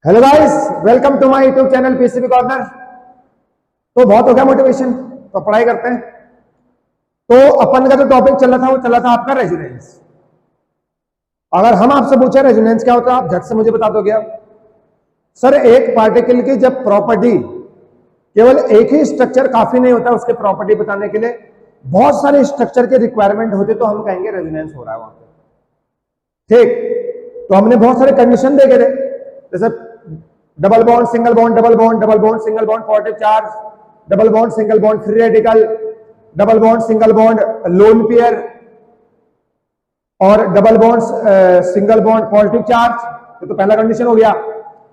Hello guys, welcome to my YouTube channel PCB corner. तो बहुत हो गया मोटिवेशन, तो पढ़ाई करते हैं। तो अपन का जो टॉपिक चल रहा था वो चला था आपका रेजोनेंस। अगर हम आपसे पूछे रेजोनेंस क्या होता है, आप झट से मुझे बता दोगे आप? सर, एक पार्टिकल की जब प्रॉपर्टी, केवल एक ही स्ट्रक्चर काफी नहीं होता उसके प्रॉपर्टी बताने के लिए, बहुत सारे स्ट्रक्चर के रिक्वायरमेंट होते तो हम कहेंगे रेजोनेंस हो रहा है वहां पे। ठीक, तो हमने बहुत सारे कंडीशन देखे थे, जैसे double bond single bond, double bond double bond single bond positive charge, double bond single bond free radical, double bond single bond lone pair और double bond single bond positive charge. तो पहला condition हो गया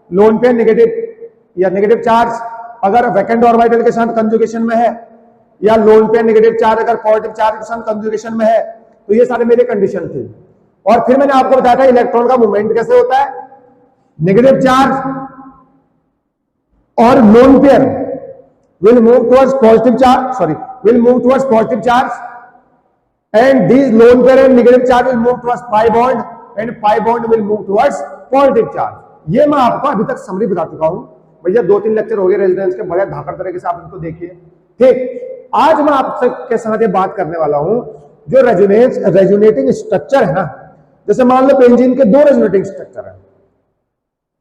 lone pair negative या negative charge अगर vacant orbital के साथ conjugation में है, या लोन पेयर नेगेटिव चार्ज अगर पॉजिटिव चार्ज के साथ कंजुगेशन में है। तो ये सारे मेरे कंडीशन थे। और फिर मैंने आपको बताया था इलेक्ट्रॉन का मूवमेंट कैसे होता है। नेगेटिव चार्ज और lone pair will move towards positive charge, will move towards positive charge, and these lone pair and negative charge will move towards pi bond, and pi bond will move towards positive charge. ये मैं आपको अभी तक summary बता चुका हूं भैया, 2-3 lecture हो गए रेजोनेंस के, बड़े धाकर तरीके से आप इनको देखिए। ठीक, आज मैं आपसे के साथ ये बात करने वाला हूं जो रेजोनेटिंग स्ट्रक्चर है ना। जैसे मान लो बेंजीन के 2 रेजोनेटिंग स्ट्रक्चर है।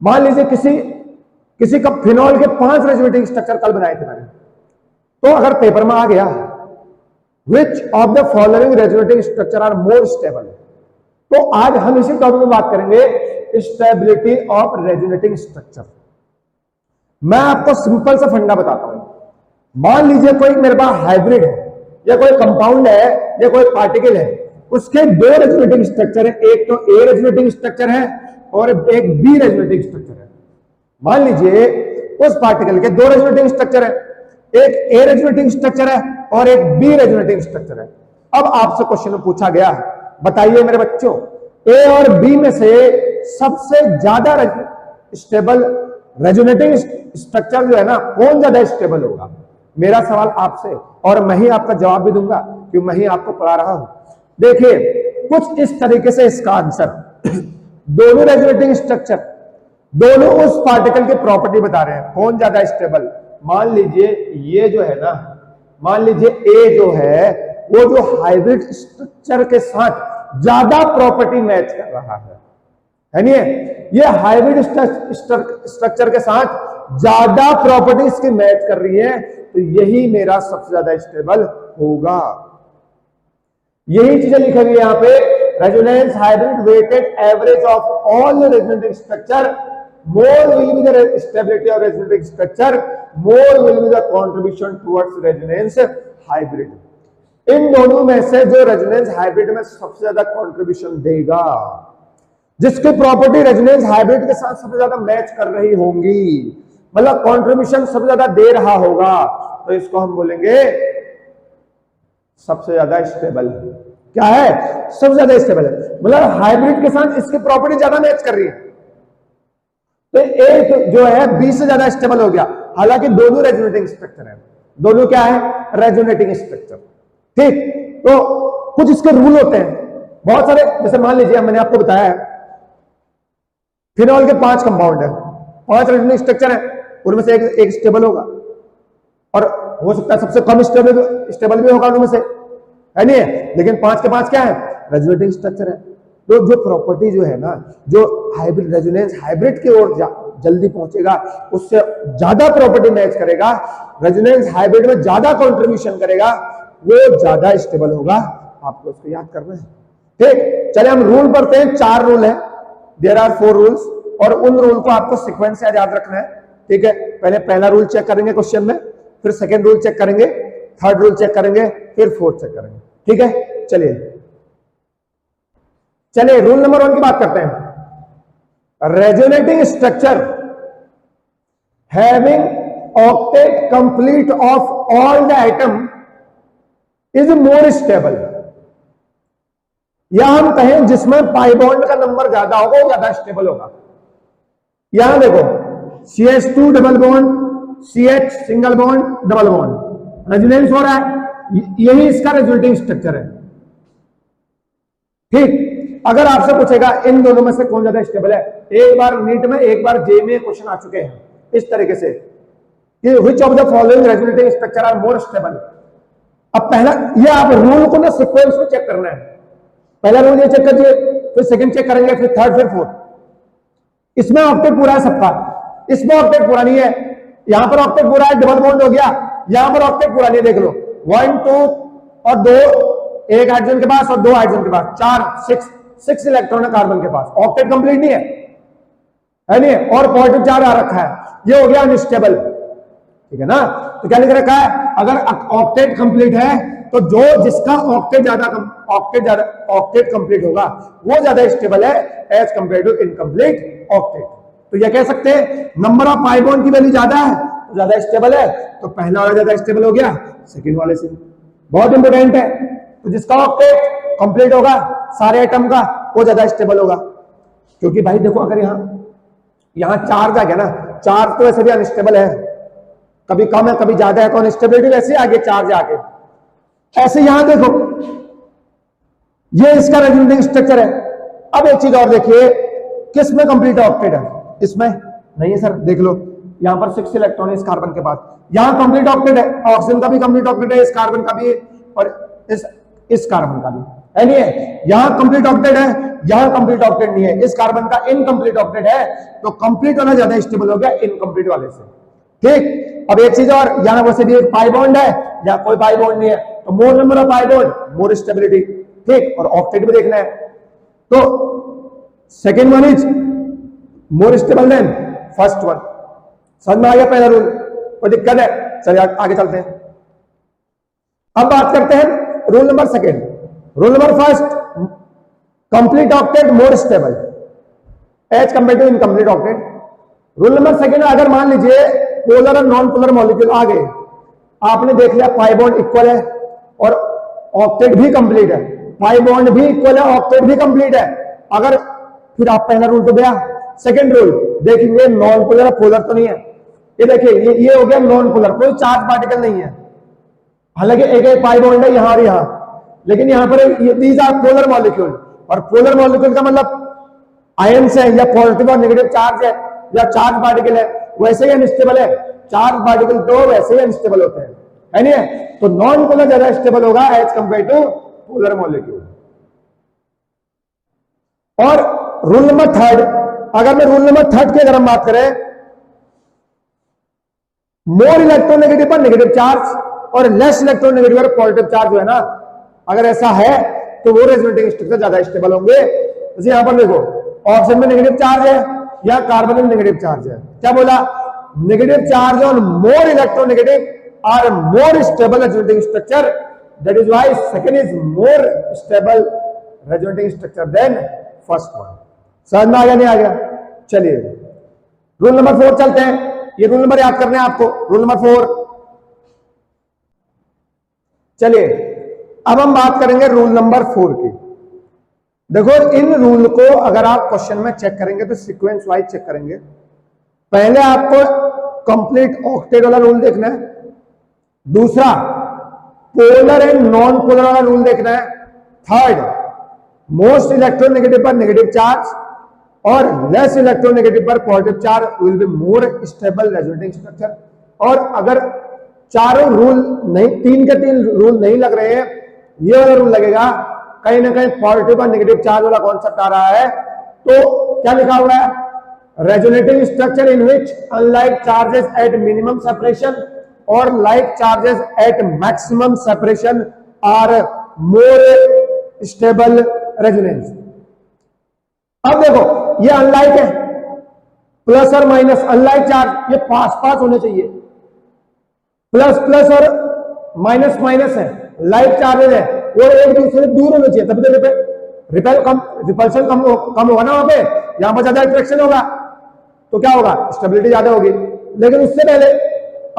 मान लीजिए किसी का फिनॉल के 5 रेजोनेटिंग स्ट्रक्चर कल बनाए थे मैंने, तो अगर पेपर में आ गया which of the following resonating structure are more stable, तो आज हम इसी टॉपिक में बात करेंगे स्टेबिलिटी ऑफ रेजोनेटिंग स्ट्रक्चर। मैं आपको सिंपल सा फंडा बताता हूं। मान लीजिए कोई मेरे पास हाइब्रिड है, या कोई कंपाउंड है, या कोई पार्टिकल है, उसके 2 रेजोनेटिंग स्ट्रक्चर है। एक तो ए रेजोनेटिंग स्ट्रक्चर है और एक बी रेजोनेटिंग स्ट्रक्चर है। मान लीजिए उस पार्टिकल के 2 रेजोनेटिंग स्ट्रक्चर है, एक ए रेजोनेटिंग स्ट्रक्चर है और एक बी रेजोनेटिंग स्ट्रक्चर है। अब आपसे क्वेश्चन में पूछा गया, बताइए मेरे बच्चों, ए और बी में से सबसे ज्यादा स्टेबल रेजोनेटिंग स्ट्रक्चर जो है ना, कौन ज्यादा स्टेबल होगा? मेरा सवाल आपसे, और मैं ही आपका जवाब भी दूंगा क्योंकि मैं ही आपको पढ़ा रहा हूं। देखिए कुछ इस तरीके से इसका आंसर दोनों रेजोनेटिंग स्ट्रक्चर, दोनों उस पार्टिकल की प्रॉपर्टी बता रहे हैं कौन ज्यादा स्टेबल। मान लीजिए ये जो है ना, मान लीजिए ए जो है वो जो हाइब्रिड स्ट्रक्चर के साथ ज्यादा प्रॉपर्टी मैच कर रहा है नहीं? ये हाइब्रिड स्ट्रक्चर के साथ ज्यादा प्रॉपर्टी इसकी मैच कर रही है, तो यही मेरा सबसे ज्यादा स्टेबल होगा। यही चीजें लिखी हुई है यहां पे, resonance hybrid weighted average of all resonating structure, more will be the stability of resonating structure, more will be the contribution towards resonance hybrid। इन दोनों में से जो रेजोनेंस हाइब्रिड में सबसे ज्यादा कंट्रीब्यूशन देगा, जिसकी प्रॉपर्टी रेजोनेंस हाइब्रिड के साथ सबसे ज्यादा मैच कर रही होंगी, मतलब कंट्रीब्यूशन सबसे ज्यादा दे रहा होगा, तो इसको हम बोलेंगे सबसे ज्यादा स्टेबल। क्या है? सबसे ज्यादा स्टेबल है, मतलब हाइब्रिड के साथ इसकी प्रॉपर्टी ज्यादा मैच कर रही है, तो एक जो है बी से ज्यादा स्टेबल हो गया। हालांकि दोनों रेजोनेटिंग स्ट्रक्चर है, दोनों क्या है? Resonating structure. ठीक, तो कुछ इसके रूल होते हैं बहुत सारे। जैसे मान लीजिए मैंने आपको बताया है फिनॉल के 5 कंपाउंड है, 5 रेजोनेटिंग स्ट्रक्चर है, उनमें से एक स्टेबल होगा, और हो सकता है सबसे कम स्टेबल भी होगा उनमें से, है नहीं? लेकिन 5 के 5 क्या है? रेजोनेटिंग स्ट्रक्चर है। तो जो प्रॉपर्टी जो है ना, जो हाइब्रिड रेजोनेंस हाइब्रिड की ओर जल्दी पहुंचेगा, उससे ज्यादा प्रॉपर्टी मैच करेगा, रेजोनेंस हाइब्रिड में ज्यादा कंट्रीब्यूशन करेगा, वो ज्यादा स्टेबल होगा। आपको उसको याद करना है। ठीक, चले हम रूल पढ़ते हैं। 4 रूल है, देयर आर 4 रूल्स, और उन रूल को आपको सीक्वेंस से याद रखना है। ठीक है, पहले पहला रूल चेक करेंगे क्वेश्चन में, फिर सेकेंड रूल चेक करेंगे, थर्ड रूल चेक करेंगे, फिर फोर्थ चेक करेंगे। ठीक है, चलिए रूल नंबर 1 की बात करते हैं। Resonating structure having octet complete of all the item is more stable, या हम कहें जिसमें पाई बॉन्ड का नंबर ज्यादा होगा वो ज्यादा स्टेबल होगा। यहां देखो CH2 double bond, CH single bond double bond, resonance हो रहा है, यही इसका रेजोनेटिंग स्ट्रक्चर है। ठीक, अगर आपसे पूछेगा इन दोनों में से कौन ज्यादा स्टेबल है, एक बार नीट में एक बार जे में क्वेश्चन आ चुके हैं इस तरीके से कि which of the following resonating structure are more stable. अब पहला ये आप रूल को ना सीक्वेंस में चेक करना है, पहला रूल ये चेक करिए, फिर सेकंड चेक करेंगे, फिर थर्ड, फिर फोर्थ। इसमें ऑक्टेट पूरा है सबका, इसमें ऑक्टेट पूरा नहीं है, यहां पर ऑक्टेट पूरा है, डबल बॉन्ड हो गया, यहां पर ऑक्टेट पूरा नहीं, देख लो 1 2 और 2, एक हाइड्रोजन के पास और 2 हाइड्रोजन के पास, 4 6 इलेक्ट्रॉन है कार्बन के पास, ऑक्टेट कंप्लीट नहीं है नहीं, और पॉजिटिव चार्ज आ रखा है, ये हो गया अनस्टेबल, ठीक है ना। तो क्या लिख रखा है, अगर ऑक्टेट कंप्लीट है तो जो जिसका ऑक्टेट कंप्लीट होगा वो ज्यादा स्टेबल है as compare to incomplete octet. तो ये कह सकते हैं नंबर ऑफ पाई बॉन्ड की वैल्यू ज्यादा है तो ज्यादा स्टेबल है, तो पहला वाला ज्यादा स्टेबल हो गया सेकंड वाले से, बहुत इंपॉर्टेंट है। तो जिसका ऑक्टेट कंप्लीट होगा सारे एटम का वो ज्यादा स्टेबल होगा, क्योंकि भाई देखो अगर यहां चार्ज आ गया ना, चार्ज तो वैसे भी अनस्टेबल है, कभी कम है कभी ज्यादा है, तो अनस्टेबिलिटी वैसे आगे चार्ज आगे, ऐसे यहां देखो ये इसका रेजोनेटिंग स्ट्रक्चर है। अब एक चीज और देखिए, किस में कंप्लीट ऑक्टेट है, इसमें नहीं है सर, देख लो यहां पर 6 इलेक्ट्रॉन है इस कार्बन के पास, यहां कंप्लीट ऑक्टेट है, ऑक्सीजन का भी कंप्लीट ऑक्टेट है, इस कार्बन का भी और इस कार्बन का भी है, नहीं है, यहां कंप्लीट ऑक्टेट है, यहां कंप्लीट ऑक्टेट नहीं है, इस कार्बन का इनकम्प्लीट ऑक्टेट है, तो कंप्लीट वाला ज्यादा स्टेबल हो गया इनकम्प्लीट वाले से, ठीक। अब एक चीज और, यहां वैसे भी एक पाई बॉन्ड है, यहां कोई पाई बॉन्ड नहीं है, तो मोर number of pi bond more stability, ठीक। और ऑक्टेट भी देखना है, तो second one is more stable then first one. समझ में आ गया पहला रूल, कोई दिक्कत है? चलिए आगे चलते हैं। अब बात करते हैं rule number second. Rule number first, complete octet more stable as compare to incomplete octet. Rule number second, अगर मान लीजिए पोलर और नॉन पोलर मॉलिक्यूल आ गए, आपने देख लिया पाई बॉन्ड इक्वल है और ऑक्टेट भी कंप्लीट है, पाई बॉन्ड भी इक्वल है, ऑक्टेट भी कंप्लीट है, अगर फिर आप पहला रूल तो गया, सेकंड रूल देखेंगे नॉन पोलर और पोलर तो नहीं है, ये देखिए ये हो गया नॉन पोलर, कोई चार्ज पार्टिकल नहीं है, हालांकि एक एक पाई बॉन्ड है यहां और यहां, लेकिन यहां पर ये दीज आर पोलर मॉलिक्यूल, और पोलर मॉलिक्यूल का मतलब आयंस है या पॉजिटिव और नेगेटिव चार्ज है या चार्ज पार्टिकल है, वैसे ही अनस्टेबल है, चार्ज पार्टिकल तो वैसे ही अनस्टेबल होते हैं, है नहीं? तो नॉन पोलर ज्यादा स्टेबल होगा as compare to polar molecule. और रूल नंबर थर्ड, अगर मैं रूल नंबर थर्ड की अगर हम बात करें, मोर इलेक्ट्रोनेगेटिव पर नेगेटिव चार्ज और लेस इलेक्ट्रोनेगेटिव पर पॉजिटिव चार्ज जो है ना, अगर ऐसा है तो वो रेजोनेटिंग स्ट्रक्चर ज्यादा स्टेबल होंगे। जैसे यहां पर देखो ऑक्सीजन में नेगेटिव चार्ज है या कार्बन में नेगेटिव चार्ज है, क्या बोला? नेगेटिव चार्ज और more electronegative are more stable resonating structure, that is why second is more stable resonating structure than first one. समझ में आ गया नहीं आ गया? चलिए रूल नंबर 4 चलते हैं, ये रूल नंबर याद करने हैं आपको, रूल नंबर 4। चलिए अब हम बात करेंगे रूल नंबर 4 की। देखो इन रूल को अगर आप क्वेश्चन में चेक करेंगे तो सीक्वेंस वाइज चेक करेंगे। पहले आपको कंप्लीट ऑक्टेट वाला रूल देखना है, दूसरा पोलर एंड नॉन पोलर वाला रूल देखना है, थर्ड मोस्ट इलेक्ट्रोनेगेटिव पर नेगेटिव चार्ज और लेस इलेक्ट्रोनेगेटिव पर positive charge will be more stable resonating structure. और अगर चारों रूल नहीं, 3 के 3 रूल नहीं लग रहे हैं, ये वाला रूल लगेगा, कहीं ना कहीं पॉजिटिव और नेगेटिव चार्ज वाला कॉन्सेप्ट आ रहा है, तो क्या लिखा हुआ है? Resonating structure in which unlike charges at minimum separation और like charges at maximum separation are more stable resonance. अब देखो ये अनलाइक है, प्लस और माइनस, अनलाइक चार्ज ये पास पास होने चाहिए, प्लस प्लस और माइनस माइनस है, लाइक चार्जेस है वो एक दूसरे से दूर होने चाहिए, तभी तो रिपल्शन कम होगा ना वहां पे, यहां पर ज्यादा अट्रैक्शन होगा तो क्या होगा? स्टेबिलिटी ज्यादा होगी। लेकिन उससे पहले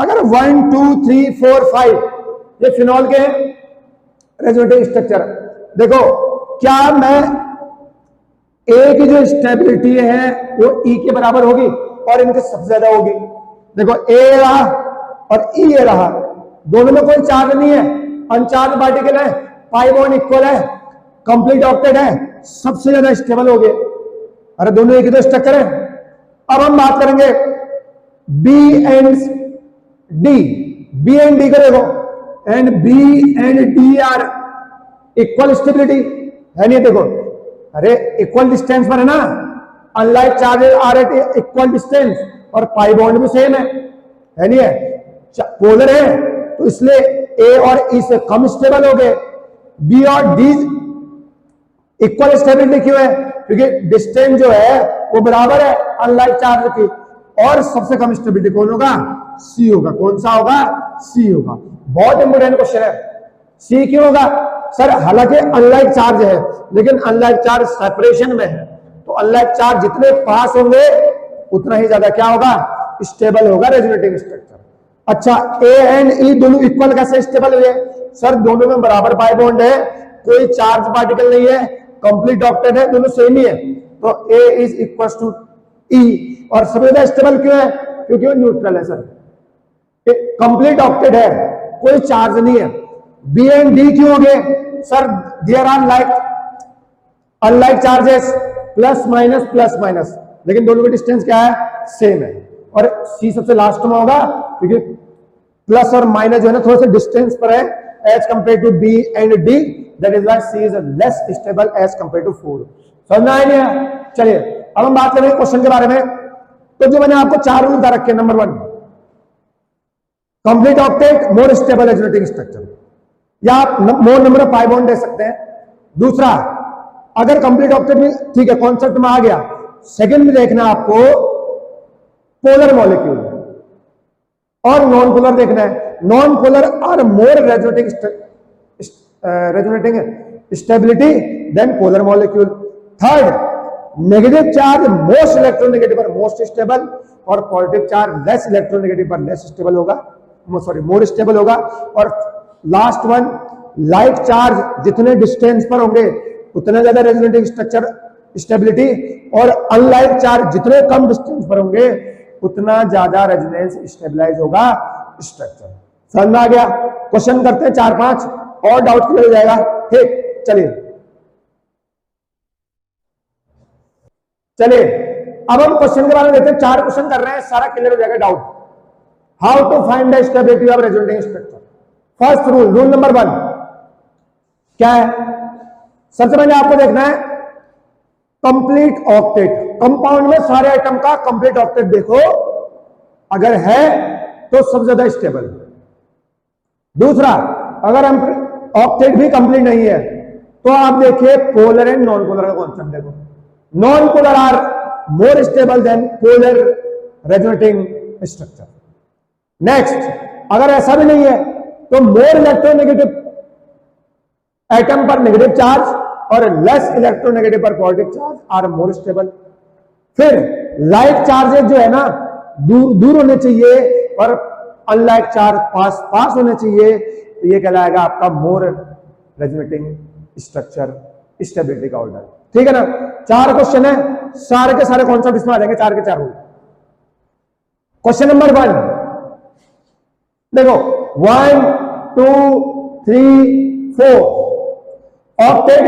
अगर 1 2 3 4 5 ये फिनॉल के हैं रेजोनेटिंग स्ट्रक्चर, देखो क्या मैं ए की जो स्टेबिलिटी है वो ई के बराबर होगी और इनके सबसे ज्यादा होगी। देखो ए रहा और ई ए रहा, दोनों में कोई चार्ज नहीं है, अनचार्ज पार्टिकल है, पाई बॉन्ड इक्वल है, कंप्लीट ऑक्टेट है, सबसे ज्यादा स्टेबल हो गए। अरे दोनों एक ही तो स्ट्रक्चर है। अब हम बात करेंगे B and D. B and D को देखो, and B and D are equal stability है नहीं? देखो, अरे इक्वल डिस्टेंस पर है ना, unlike charges are at equal distance, और पाई बॉन्ड भी सेम है नहीं है? पोलर है तो इसलिए ए और ई से कम स्टेबल हो गए। बी और डी इक्वल स्टेबिलिटी क्यों है? क्योंकि डिस्टेंस जो है वो बराबर है अनलाइक चार्ज की, और सबसे कम स्टेबिलिटी कौन होगा? सी होगा। कौन सा होगा? सी होगा। बहुत इंपोर्टेंट क्वेश्चन है। सी क्यों होगा? सर हालांकि अनलाइक चार्ज है, लेकिन अनलाइक चार्ज सेपरेशन में है, तो अनलाइक चार्ज जितने पास होंगे उतना ही ज्यादा क्या होगा? स्टेबल होगा रेजोनेटिंग स्ट्रक्चर। अच्छा, ए एंड ई दोनों इक्वल कैसे स्टेबल हुए? सर दोनों में बराबर पाई बॉन्ड है, कोई चार्ज पार्टिकल नहीं है, कंप्लीट ऑक्टेट है, दोनों सेम ही है, तो ए इज इक्वल टू ई। और सबसे ज्यादा स्टेबल क्यों है? क्योंकि वो न्यूट्रल है सर, कंप्लीट ऑक्टेट है, कोई चार्ज नहीं है। बी एंड डी क्यों हो गए? Sir there are like unlike charges, plus minus, लेकिन दोनों का डिस्टेंस क्या है? सेम है। और सी सबसे लास्ट में होगा क्योंकि प्लस और माइनस जो है ना थोड़ा सा डिस्टेंस पर है as compare to B and D, that is why C is less stable as compare to 4। समझ में आया नहीं? चलिए अब हम बात करेंगे क्वेश्चन के बारे में। तो जो मैंने आपको 4 रूल बता रखे, number 1 complete octet more stable resonating structure, या आप more number of pi bond दे सकते हैं। दूसरा, अगर कंप्लीट ऑक्टेट में ठीक है कॉन्सेप्ट में आ गया, सेकंड में देखना आपको पोलर मॉलिक्यूल और नॉन पोलर देखना है। Non polar are more resonating stability than polar molecule. Third, negative charge most electronegative पर मोस्ट स्टेबल, और पॉजिटिव चार्ज लेस इलेक्ट्रोनेगेटिव पर लेस स्टेबल होगा, सॉरी मोर स्टेबल होगा। और लास्ट वन, लाइट चार्ज जितने distance पर होंगे उतना ज्यादा रेजोनेटिंग स्ट्रक्चर स्टेबिलिटी, और अनलाइट चार्ज जितने कम डिस्टेंस पर होंगे उतना ज्यादा रेजोनेंस स्टेबलाइज होगा स्ट्रक्चर। समझ में आ गया? क्वेश्चन करते हैं 4-5 और डाउट क्लियर हो जाएगा। ठीक, चलिए अब हम क्वेश्चन के बारे में देखते हैं। 4 क्वेश्चन कर रहे हैं, सारा क्लियर हो जाएगा doubt. How to find the stability of resonating structure. First rule number 1 क्या है? सबसे पहले आपको देखना है कंप्लीट ऑक्टेट। कंपाउंड में सारे आइटम का कंप्लीट ऑक्टेट देखो, अगर है तो सबसे ज्यादा स्टेबल। दूसरा, अगर हम ऑक्टेट भी कंप्लीट नहीं है तो आप देखिए पोलर एंड नॉन पोलर का कॉन्सेप्ट देखो। Non polar are more stable than polar resonating structure. Next, अगर ऐसा भी नहीं है तो मोर इलेक्ट्रोनेगेटिव एटम पर नेगेटिव चार्ज और लेस इलेक्ट्रोनेगेटिव पर positive charge are more stable. फिर लाइट चार्जेस जो है ना दूर दूर होने चाहिए और अनलाइट चार्ज पास पास होने चाहिए, तो ये कहलाएगा आपका मोर रेजोनेटिंग स्ट्रक्चर स्टेबिलिटी का ऑर्डर। ठीक है ना? 4 क्वेश्चन है, सारे के सारे कॉन्सेप्ट इसमें आ जाएंगे, 4 के 4 रूल। क्वेश्चन नंबर 1 देखो, 1 2 3 4 ऑक्टेट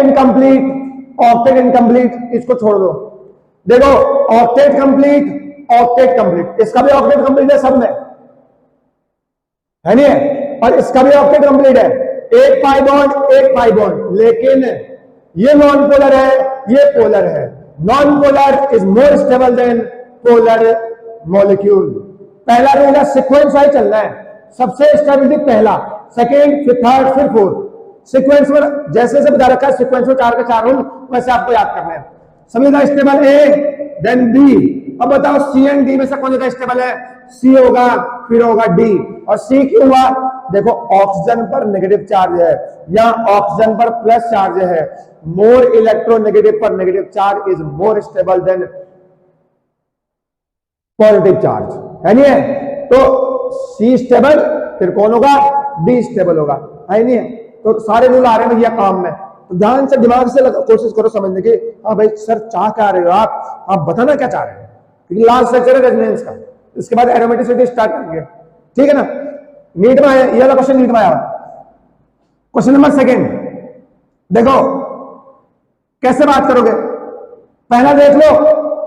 इनकम्प्लीट, इसको छोड़ दो। देखो ऑक्टेट कंप्लीट, इसका भी ऑक्टेट कंप्लीट है, सब में है नहीं है, और इसका भी ऑक्टेट कंप्लीट है, एक पाई बॉन्ड, लेकिन ये नॉन पोलर है, ये पोलर है। Non polar is more stable than polar molecule. पहला रूल है सीक्वेंस वाइज चलना है, सबसे स्टेबिलिटी पहला, सेकेंड, फिर थर्ड, फिर फोर्थ। सीक्वेंस में जैसे से बता रखा है, सीक्वेंस में 4 के 4 रूल, वैसे आपको याद करना है। सभी का स्टेबल ए देन बी। अब बताओ सी एंड डी में से कौन ज्यादा स्टेबल है? सी होगा, फिर होगा डी। और सी क्यों हुआ? देखो ऑक्सीजन पर नेगेटिव चार्ज है या ऑक्सीजन पर प्लस चार्ज है, मोर इलेक्ट्रोनेगेटिव पर negative charge is more stable then positive charge, है नहीं है? तो सी स्टेबल, फिर कौन होगा? डी स्टेबल होगा, है नहीं है? तो सारे रूल आ रहे हैं भैया काम में, तो ध्यान से दिमाग से कोशिश करो समझने की। हाँ भाई सर चाह क्या रहे हो आप बताना क्या चाह रहे हैं, क्योंकि लास्ट लेक्चर है रेजोनेंस का, इसके बाद एरोमेटिसिटी स्टार्ट करेंगे। ठीक है ना? नीट में आया ये वाला क्वेश्चन, नीट में आया। क्वेश्चन नंबर 2 देखो, कैसे बात करोगे? पहला देख लो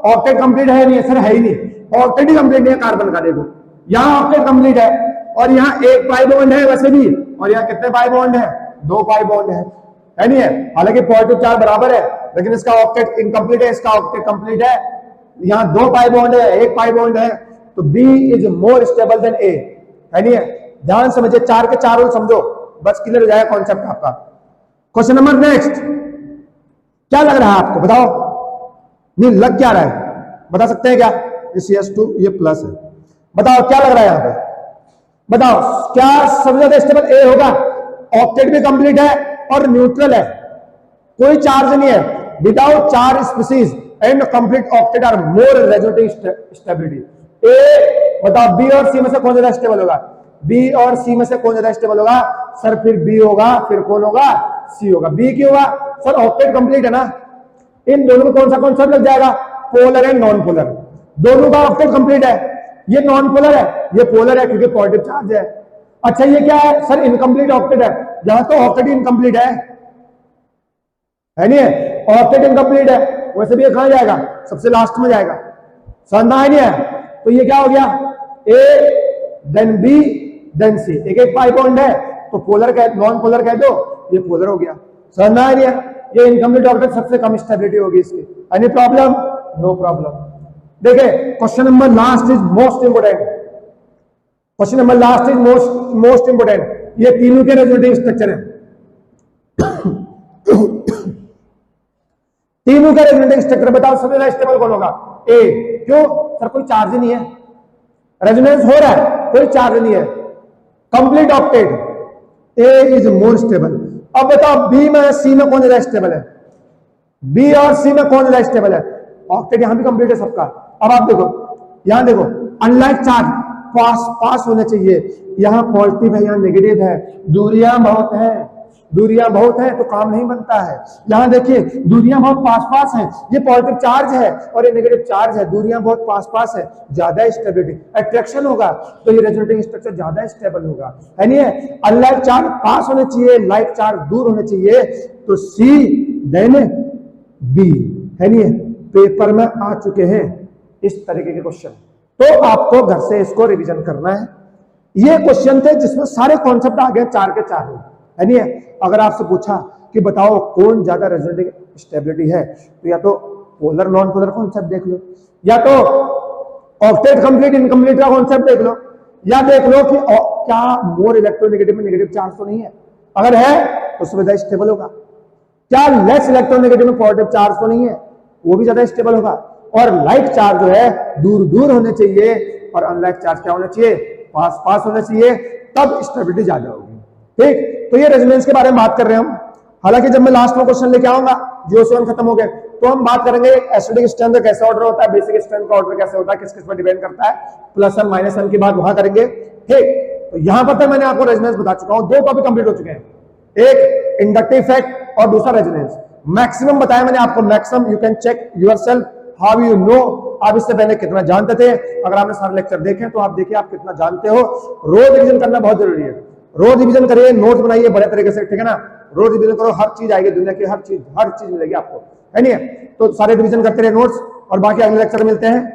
ऑक्टेट कंप्लीट है नहीं है, सर है ही नहीं, ऑक्टेट ही कंप्लीट नहीं है कार्बन का। देखो यहाँ ऑक्टेट कंप्लीट है और यहाँ एक पाई बॉन्ड है वैसे भी, और यहाँ कितने पाई बॉन्ड है? 2 पाई बॉन्ड है नहीं है? हालांकि पॉजिटिव चार्ज बराबर है लेकिन इसका ऑक्टेट इनकम्प्लीट है, इसका ऑक्टेट कंप्लीट है। यहाँ 2 पाई बॉन्ड है, 1 पाई बॉन्ड है, तो B is more stable than A है नहीं है? ध्यान समझिए, 4 के 4 रूल समझो, बस क्लियर हो जाएगा कॉन्सेप्ट आपका। क्वेश्चन नंबर नेक्स्ट, क्या लग रहा है आपको? बताओ, नहीं लग क्या रहा है, बता सकते हैं क्या? CS2 ये प्लस है, बताओ क्या लग रहा है यहाँ पे? बताओ क्या सबसे ज्यादा स्टेबल ए होगा? ऑक्टेट भी कंप्लीट है और न्यूट्रल है, कोई चार्ज नहीं है, without charge species and complete octet are more resonating stability. A बताओ बी और सी में से कौन ज्यादा स्टेबल होगा? बी और सी में से कौन ज्यादा स्टेबल होगा? सर फिर बी होगा, फिर कौन होगा? सी होगा। बी क्यों होगा? सर ऑक्टेट कंप्लीट है ना, इन दोनों में कौन सा कॉन्सेप्ट लग जाएगा? पोलर एंड नॉन पोलर, दोनों का ऑक्टेट कंप्लीट है, ये नॉन पोलर है, ये पोलर है क्योंकि पॉजिटिव चार्ज है। अच्छा ये क्या है? सर इनकम्प्लीट ऑक्टेट है, यहां तो ऑक्टेट इनकम्प्लीट है नहीं है? ऑक्टेट इनकम्प्लीट है, वैसे भी ये कहां जाएगा? सबसे लास्ट में जाएगा, समझना है नहीं है? तो ये क्या हो गया? ए देन बी देन सी, एक एक पाई बॉन्ड है तो पोलर कह, नॉन पोलर कह दो, ये पोलर हो गया, समझना है नहीं है? ये इनकम्प्लीट ऑक्टेट सबसे कम स्टेबिलिटी होगी इसकी। Any problem? No problem. देखिए question number last is most important, question number last is most important. ये तीनों के रेजोनेटिंग स्ट्रक्चर है, तीनों का रेजोनेटिंग स्ट्रक्चर बताओ सबसे ज्यादा स्टेबल कौन होगा? ए। क्यों? सर कोई चार्ज ही नहीं है, रेजोनेंस हो रहा है, कोई चार्ज नहीं है, complete octet, A is more stable. अब बताओ बी में सी में कौन ज्यादा स्टेबल है? बी और सी में कौन ज्यादा स्टेबल है? ऑक्टेट यहां भी कंप्लीट है सबका। अब आप देखो, यहां देखो, अनलाइक चार्ज पास होने चाहिए, यहां पॉजिटिव है, यहां नेगेटिव है, दूरियां बहुत है, दूरियां बहुत है तो काम नहीं बनता है। यहां देखिए दूरियां बहुत पास है, ये पॉजिटिव चार्ज है और ये नेगेटिव चार्ज है, दूरियां बहुत पास है, ज्यादा स्टेबिलिटी, अट्रैक्शन होगा तो ये रेजोनेटिंग स्ट्रक्चर ज्यादा स्टेबल होगा है नहीं है? अनलाइक चार्ज पास होने चाहिए, लाइक चार्ज दूर होने चाहिए, तो सी देन बी है नहीं है? पेपर में आ चुके हैं इस तरीके के क्वेश्चन, तो आपको घर से इसको रिवीजन करना है। ये क्वेश्चन थे जिसमें सारे कॉन्सेप्ट आ गए 4 के 4 है नहीं है? अगर आपसे पूछा कि बताओ कौन ज्यादा रेजोनेटिंग स्टेबिलिटी है, तो या तो पोलर नॉन पोलर कॉन्सेप्ट देख लो, या तो ऑक्टेट कंप्लीट इनकम्प्लीट का कॉन्सेप्ट देख लो, या देख लो कि क्या मोर इलेक्ट्रोनेगेटिव में नेगेटिव चार्ज तो नहीं है, अगर है तो उससे ज्यादा स्टेबल होगा। क्या लेस इलेक्ट्रोनेगेटिव में पॉजिटिव चार्ज तो नहीं है, वो भी ज्यादा स्टेबल होगा। और लाइक चार्ज जो है दूर दूर होने चाहिए और अनलाइक चार्ज क्या होना चाहिए? पास होना चाहिए, तब स्टेबिलिटी ज्यादा होगी। ठीक, तो ये रेजोनेंस के बारे में बात कर रहे हैं हम। हालांकि जब मैं लास्ट में क्वेश्चन लेके आऊंगा, जीओ खत्म हो गए, तो हम बात करेंगे एसिडिक स्ट्रेंथ का कैसे ऑर्डर होता है, बेसिक स्ट्रेंथ का ऑर्डर कैसे होता है, किस किस पर डिपेंड करता है, प्लस एंड माइनस एन की बात वहां करेंगे। ठीक, तो यहां पर तक मैंने आपको रेजोनेंस बता चुका हूं, 2 टॉपिक कंप्लीट हो चुके हैं, एक इंडक्टिव इफेक्ट और दूसरा रेजोनेंस। मैक्सिमम बताया मैंने आपको, maximum you can check yourself how you know आप इससे पहले कितना जानते थे। अगर आपने सारे लेक्चर देखे तो आप देखिए आप कितना जानते हो। रोज रिवीजन करना बहुत जरूरी है, रोज रिवीजन करिए, नोट्स बनाइए बड़े तरीके से, ठीक है ना? रोज रिवीजन करो, हर चीज आएगी, दुनिया की हर चीज मिलेगी आपको है नहीं है? तो सारे रिवीजन करते रहे नोट्स, और बाकी अगले लेक्चर मिलते हैं।